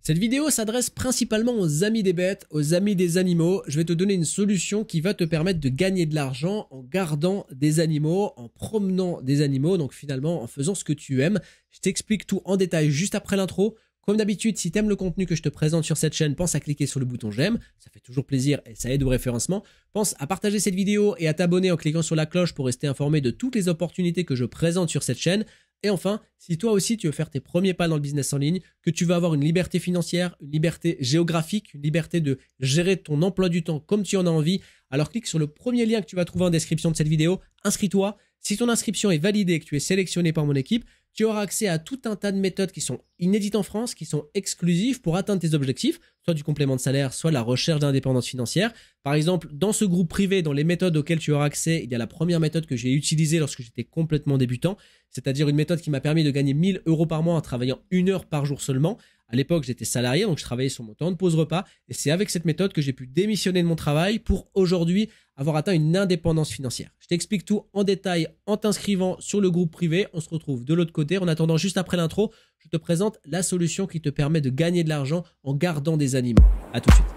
Cette vidéo s'adresse principalement aux amis des bêtes, aux amis des animaux. Je vais te donner une solution qui va te permettre de gagner de l'argent en gardant des animaux, en promenant des animaux, donc finalement en faisant ce que tu aimes. Je t'explique tout en détail juste après l'intro. Comme d'habitude, si tu aimes le contenu que je te présente sur cette chaîne, pense à cliquer sur le bouton j'aime, ça fait toujours plaisir et ça aide au référencement. Pense à partager cette vidéo et à t'abonner en cliquant sur la cloche pour rester informé de toutes les opportunités que je présente sur cette chaîne. Et enfin, si toi aussi tu veux faire tes premiers pas dans le business en ligne, que tu veux avoir une liberté financière, une liberté géographique, une liberté de gérer ton emploi du temps comme tu en as envie, alors clique sur le premier lien que tu vas trouver en description de cette vidéo, inscris-toi. Si ton inscription est validée et que tu es sélectionné par mon équipe, tu auras accès à tout un tas de méthodes qui sont inédites en France, qui sont exclusives pour atteindre tes objectifs, soit du complément de salaire, soit la recherche d'indépendance financière. Par exemple, dans ce groupe privé, dans les méthodes auxquelles tu auras accès, il y a la première méthode que j'ai utilisée lorsque j'étais complètement débutant, c'est-à-dire une méthode qui m'a permis de gagner 1 000 € par mois en travaillant 1 heure par jour seulement. À l'époque, j'étais salarié, donc je travaillais sur mon temps de pause repas. Et c'est avec cette méthode que j'ai pu démissionner de mon travail pour aujourd'hui avoir atteint une indépendance financière. Je t'explique tout en détail en t'inscrivant sur le groupe privé. On se retrouve de l'autre côté. En attendant, juste après l'intro, je te présente la solution qui te permet de gagner de l'argent en gardant des animaux. À tout de suite.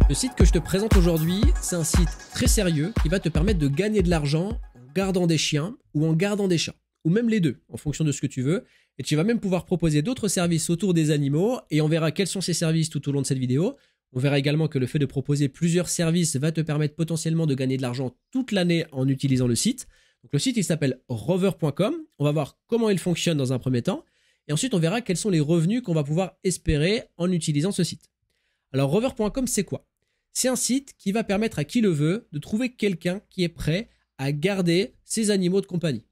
Le site que je te présente aujourd'hui, c'est un site très sérieux qui va te permettre de gagner de l'argent en gardant des chiens ou en gardant des chats, ou même les deux, en fonction de ce que tu veux. Et tu vas même pouvoir proposer d'autres services autour des animaux et on verra quels sont ces services tout au long de cette vidéo. On verra également que le fait de proposer plusieurs services va te permettre potentiellement de gagner de l'argent toute l'année en utilisant le site. Donc le site, il s'appelle rover.com. On va voir comment il fonctionne dans un premier temps. Et ensuite, on verra quels sont les revenus qu'on va pouvoir espérer en utilisant ce site. Alors rover.com, c'est quoi ? C'est un site qui va permettre à qui le veut de trouver quelqu'un qui est prêt à garder ses animaux de compagnie.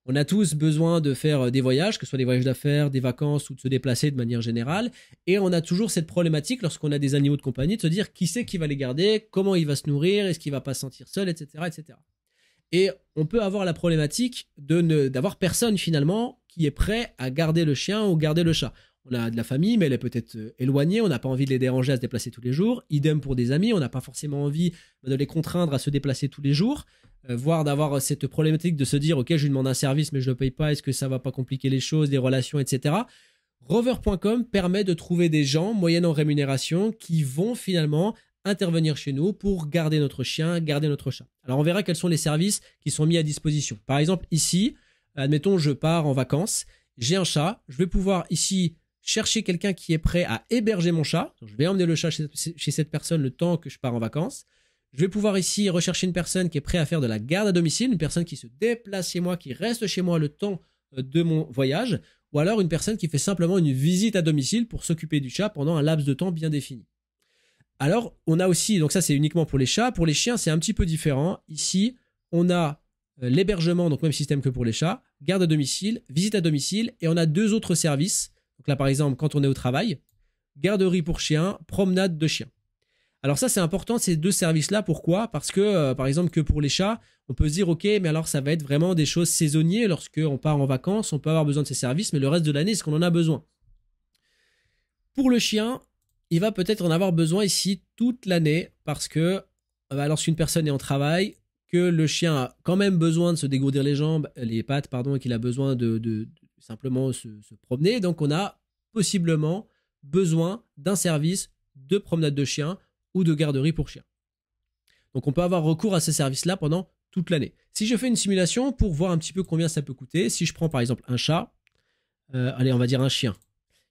On a tous besoin de faire des voyages, que ce soit des voyages d'affaires, des vacances ou de se déplacer de manière générale. Et on a toujours cette problématique lorsqu'on a des animaux de compagnie de se dire qui c'est qui va les garder, comment il va se nourrir, est-ce qu'il va pas se sentir seul, etc., etc. Et on peut avoir la problématique d'avoir personne finalement qui est prêt à garder le chien ou garder le chat. On a de la famille, mais elle est peut-être éloignée, on n'a pas envie de les déranger à se déplacer tous les jours. Idem pour des amis, on n'a pas forcément envie de les contraindre à se déplacer tous les jours, voire d'avoir cette problématique de se dire « Ok, je lui demande un service, mais je ne le paye pas, est-ce que ça ne va pas compliquer les choses, les relations, etc. » Rover.com permet de trouver des gens, moyennant rémunération, qui vont finalement intervenir chez nous pour garder notre chien, garder notre chat. Alors, on verra quels sont les services qui sont mis à disposition. Par exemple, ici, admettons, je pars en vacances, j'ai un chat, je vais pouvoir ici chercher quelqu'un qui est prêt à héberger mon chat. Donc, je vais emmener le chat chez cette personne le temps que je pars en vacances. Je vais pouvoir ici rechercher une personne qui est prête à faire de la garde à domicile, une personne qui se déplace chez moi, qui reste chez moi le temps de mon voyage, ou alors une personne qui fait simplement une visite à domicile pour s'occuper du chat pendant un laps de temps bien défini. Alors, on a aussi, donc ça c'est uniquement pour les chats, pour les chiens c'est un petit peu différent. Ici, on a l'hébergement, donc même système que pour les chats, garde à domicile, visite à domicile, et on a 2 autres services. Donc là, par exemple, quand on est au travail, garderie pour chiens, promenade de chiens. Alors ça, c'est important, ces 2 services-là. Pourquoi ? Parce que, par exemple, que pour les chats, on peut se dire, ok, mais alors ça va être vraiment des choses saisonnières. Lorsqu'on part en vacances, on peut avoir besoin de ces services, mais le reste de l'année, est-ce qu'on en a besoin ? Pour le chien, il va peut-être en avoir besoin ici toute l'année parce que lorsqu'une personne est en travail, que le chien a quand même besoin de se dégourdir les pattes, et qu'il a besoin de simplement se promener. Donc, on a possiblement besoin d'un service de promenade de chien ou de garderie pour chiens. Donc, on peut avoir recours à ces services-là pendant toute l'année. Si je fais une simulation pour voir un petit peu combien ça peut coûter, si je prends par exemple un chat, allez, on va dire un chien.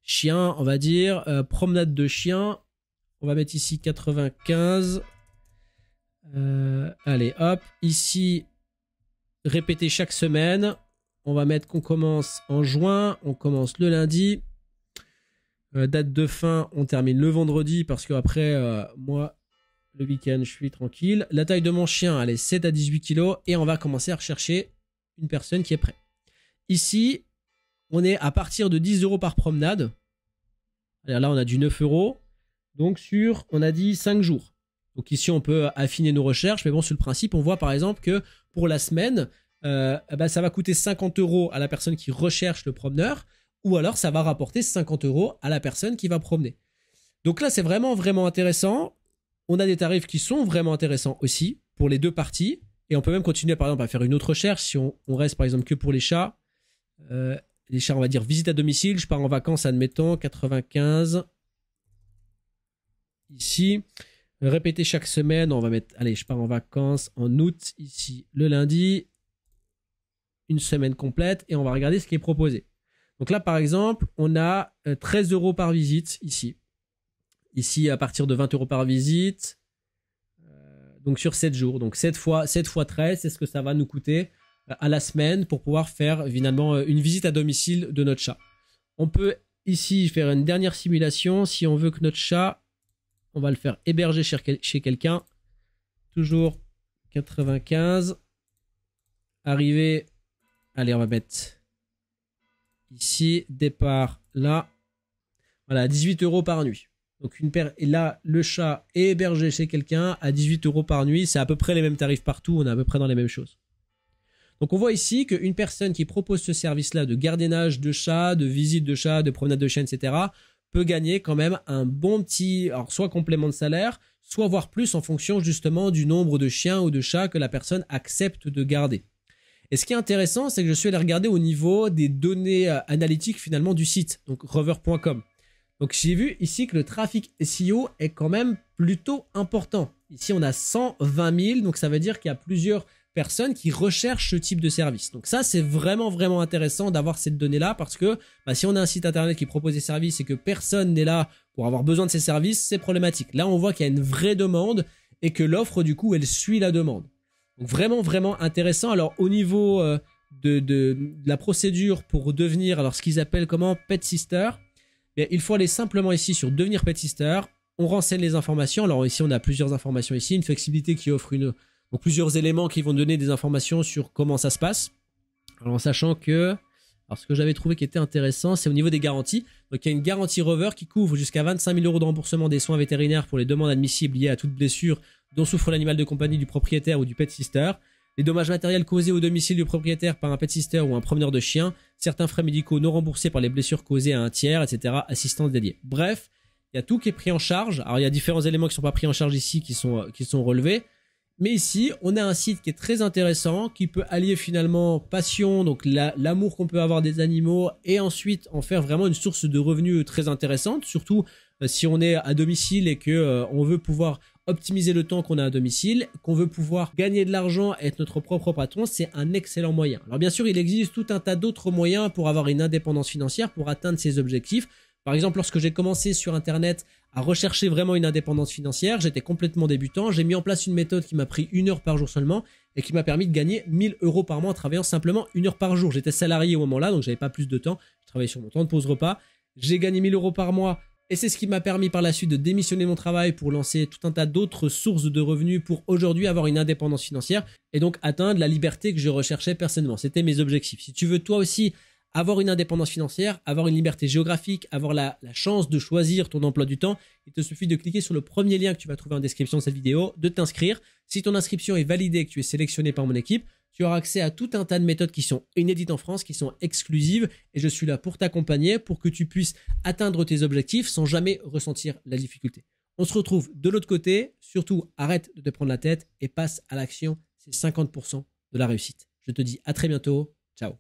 Chien, on va dire promenade de chien. On va mettre ici 95. Allez, hop. Ici, répéter chaque semaine. On va mettre qu'on commence en juin, on commence le lundi. Date de fin, on termine le vendredi parce qu'après, moi, le week-end, je suis tranquille. La taille de mon chien, elle est 7 à 18 kg et on va commencer à rechercher une personne qui est prête. Ici, on est à partir de 10 € par promenade. Alors là, on a du 9 €. Donc on a dit 5 jours. Donc ici, on peut affiner nos recherches. Mais bon, sur le principe, on voit par exemple que pour la semaine, ça va coûter 50 € à la personne qui recherche le promeneur, ou alors ça va rapporter 50 € à la personne qui va promener. Donc là, c'est vraiment, vraiment intéressant. On a des tarifs qui sont vraiment intéressants aussi pour les 2 parties. Et on peut même continuer par exemple à faire une autre recherche. Si on reste par exemple que pour les chats, les chats, on va dire visite à domicile. Je pars en vacances, admettons, 95. Ici. Répéter chaque semaine. On va mettre, allez, je pars en vacances en août, ici, le lundi. Une semaine complète et on va regarder ce qui est proposé. Donc là, par exemple, on a 13 € par visite ici. Ici, à partir de 20 € par visite. Donc sur 7 jours. Donc 7 fois 13, c'est ce que ça va nous coûter à la semaine pour pouvoir faire finalement une visite à domicile de notre chat. On peut ici faire une dernière simulation. Si on veut que notre chat, on va le faire héberger chez quelqu'un. Toujours 95. Arriver. Allez, on va mettre ici, départ là. Voilà, 18 € par nuit. Donc et là, le chat est hébergé chez quelqu'un à 18 € par nuit. C'est à peu près les mêmes tarifs partout. On est à peu près dans les mêmes choses. Donc on voit ici qu'une personne qui propose ce service-là de gardiennage de chat, de visite de chat, de promenade de chien, etc. peut gagner quand même un bon petit, alors soit complément de salaire, soit voire plus en fonction justement du nombre de chiens ou de chats que la personne accepte de garder. Et ce qui est intéressant, c'est que je suis allé regarder au niveau des données analytiques finalement du site, donc rover.com. Donc j'ai vu ici que le trafic SEO est quand même plutôt important. Ici on a 120 000, donc ça veut dire qu'il y a plusieurs personnes qui recherchent ce type de service. Donc ça c'est vraiment intéressant d'avoir cette donnée-là parce que si on a un site internet qui propose des services et que personne n'est là pour avoir besoin de ces services, c'est problématique. Là on voit qu'il y a une vraie demande et que l'offre du coup elle suit la demande. Donc vraiment intéressant. Alors au niveau de la procédure pour devenir, alors ce qu'ils appellent comment, Pet Sister, bien, il faut aller simplement ici sur devenir Pet Sister. On renseigne les informations. Alors ici on a plusieurs informations ici, une flexibilité qui offre donc plusieurs éléments qui vont donner des informations sur comment ça se passe. Alors en sachant que, alors ce que j'avais trouvé qui était intéressant, c'est au niveau des garanties. Donc il y a une garantie Rover qui couvre jusqu'à 25 000 € de remboursement des soins vétérinaires pour les demandes admissibles liées à toute blessure dont souffre l'animal de compagnie du propriétaire ou du pet sister, les dommages matériels causés au domicile du propriétaire par un pet sister ou un promeneur de chien, certains frais médicaux non remboursés par les blessures causées à un tiers, etc., assistance dédiée. Bref, il y a tout qui est pris en charge. Alors il y a différents éléments qui ne sont pas pris en charge ici, qui sont relevés. Mais ici, on a un site qui est très intéressant, qui peut allier finalement passion, donc l'amour qu'on peut avoir des animaux, et ensuite en faire vraiment une source de revenus très intéressante, surtout si on est à domicile et que on veut pouvoir optimiser le temps qu'on a à domicile, qu'on veut pouvoir gagner de l'argent, être notre propre patron, c'est un excellent moyen. Alors bien sûr, il existe tout un tas d'autres moyens pour avoir une indépendance financière, pour atteindre ses objectifs. Par exemple, lorsque j'ai commencé sur Internet à rechercher vraiment une indépendance financière, j'étais complètement débutant. J'ai mis en place une méthode qui m'a pris 1 heure par jour seulement et qui m'a permis de gagner 1 000 € par mois en travaillant simplement 1 heure par jour. J'étais salarié au moment-là, donc j'avais pas plus de temps. Je travaillais sur mon temps de pause repas. J'ai gagné 1 000 € par mois et c'est ce qui m'a permis par la suite de démissionner mon travail pour lancer tout un tas d'autres sources de revenus pour aujourd'hui avoir une indépendance financière et donc atteindre la liberté que je recherchais personnellement. C'était mes objectifs. Si tu veux toi aussi avoir une indépendance financière, avoir une liberté géographique, avoir la chance de choisir ton emploi du temps, il te suffit de cliquer sur le premier lien que tu vas trouver en description de cette vidéo, de t'inscrire. Si ton inscription est validée et que tu es sélectionné par mon équipe, tu auras accès à tout un tas de méthodes qui sont inédites en France, qui sont exclusives et je suis là pour t'accompagner, pour que tu puisses atteindre tes objectifs sans jamais ressentir la difficulté. On se retrouve de l'autre côté, surtout arrête de te prendre la tête et passe à l'action, c'est 50% de la réussite. Je te dis à très bientôt, ciao.